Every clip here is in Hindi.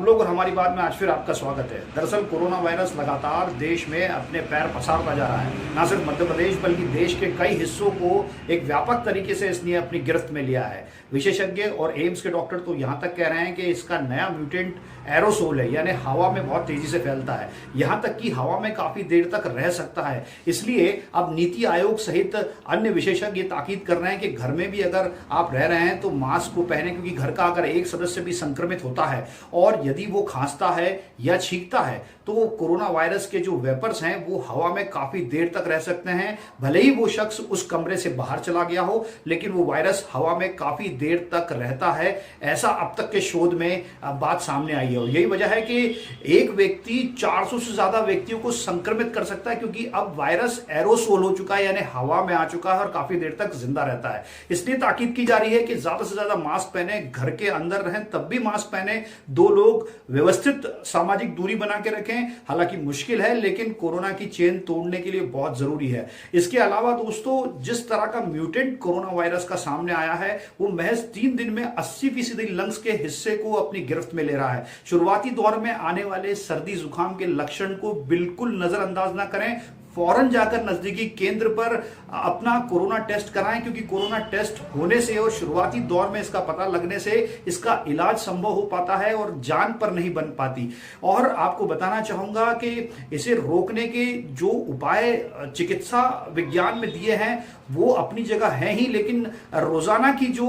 हम लोग और हमारी बात में आज फिर आपका स्वागत है। दरअसल कोरोना वायरस लगातार देश में अपने पैर पसारता जा रहा है। न सिर्फ मध्य प्रदेश बल्कि देश के कई हिस्सों को एक व्यापक तरीके से इसने अपनी गिरफ्त में लिया है। विशेषज्ञ और एम्स के डॉक्टर तो यहाँ तक कह रहे हैं कि इसका नया म्यूटेंट एरोसोल है, यानी हवा में बहुत तेजी से फैलता है, यहाँ तक कि हवा में काफी देर तक रह सकता है। इसलिए अब नीति आयोग सहित अन्य विशेषज्ञ ताकीद कर रहे हैं कि घर में भी अगर आप रह रहे हैं तो मास्क को पहने, क्योंकि घर का अगर एक सदस्य भी संक्रमित होता है और यदि वो खांसता है या छींकता है तो कोरोना वायरस के जो वेपर्स हैं वो हवा में काफी देर तक रह सकते हैं। भले ही वो शख्स उस कमरे से बाहर चला गया हो, लेकिन वो वायरस हवा में काफी देर तक रहता है। ऐसा अब तक के शोध में बात सामने आई है और यही वजह है कि एक व्यक्ति 400 से ज्यादा व्यक्तियों को संक्रमित कर सकता है, क्योंकि अब वायरस एरोसोल हो चुका है, यानी हवा में आ चुका है और काफी देर तक जिंदा रहता है। इसलिए ताकीद की जा रही है कि ज्यादा से ज्यादा मास्क पहने, घर के अंदर रहें तब भी मास्क पहने, दो लोग व्यवस्थित सामाजिक दूरी बना के रखें। हालांकि मुश्किल है, लेकिन कोरोना की चेन तोड़ने के लिए बहुत जरूरी है। इसके अलावा दोस्तों, जिस तरह का म्यूटेंट कोरोना वायरस का सामने आया है वो महज 3 दिन में 80% लंग्स के हिस्से को अपनी गिरफ्त में ले रहा है। शुरुआती दौर में आने वाले सर्दी जुकाम के लक्षण को बिल्कुल नजरअंदाज ना करें, फौरन जाकर नजदीकी केंद्र पर अपना कोरोना टेस्ट कराएं, क्योंकि कोरोना टेस्ट होने से और शुरुआती दौर में इसका पता लगने से इसका इलाज संभव हो पाता है और जान पर नहीं बन पाती। और आपको बताना चाहूंगा कि इसे रोकने के जो उपाय चिकित्सा विज्ञान में दिए हैं वो अपनी जगह है ही, लेकिन रोजाना की जो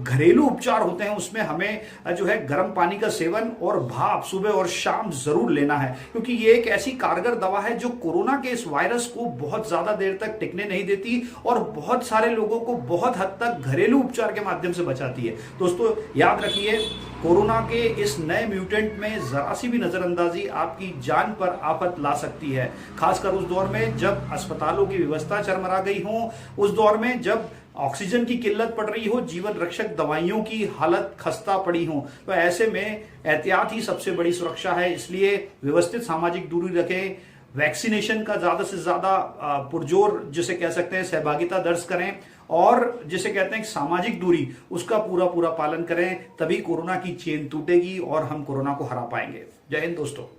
घरेलू उपचार होते हैं उसमें हमें जो है गर्म पानी का सेवन और भाप सुबह और शाम जरूर लेना है, क्योंकि ये एक ऐसी कारगर दवा है जो कोरोना के इस वायरस को बहुत ज्यादा देर तक टिकने नहीं देती और बहुत सारे लोगों को बहुत हद तक घरेलू उपचार के माध्यम से बचाती है। दोस्तों याद रखिए, कोरोना के इस नए म्यूटेंट में जरा सी भी नजरअंदाजी आपकी जान पर आफत ला सकती है, खासकर उस दौर में जब अस्पतालों की व्यवस्था चरमरा गई हो, उस दौर में जब ऑक्सीजन की किल्लत पड़ रही हो, जीवन रक्षक दवाइयों की हालत खस्ता पड़ी हो। तो ऐसे में एहतियात ही सबसे बड़ी सुरक्षा है। इसलिए व्यवस्थित सामाजिक दूरी रखें, वैक्सीनेशन का ज्यादा से ज्यादा पुरजोर जिसे कह सकते हैं सहभागिता दर्ज करें और जिसे कहते हैं सामाजिक दूरी उसका पूरा पूरा पालन करें, तभी कोरोना की चेन टूटेगी और हम कोरोना को हरा पाएंगे। जय हिंद दोस्तों।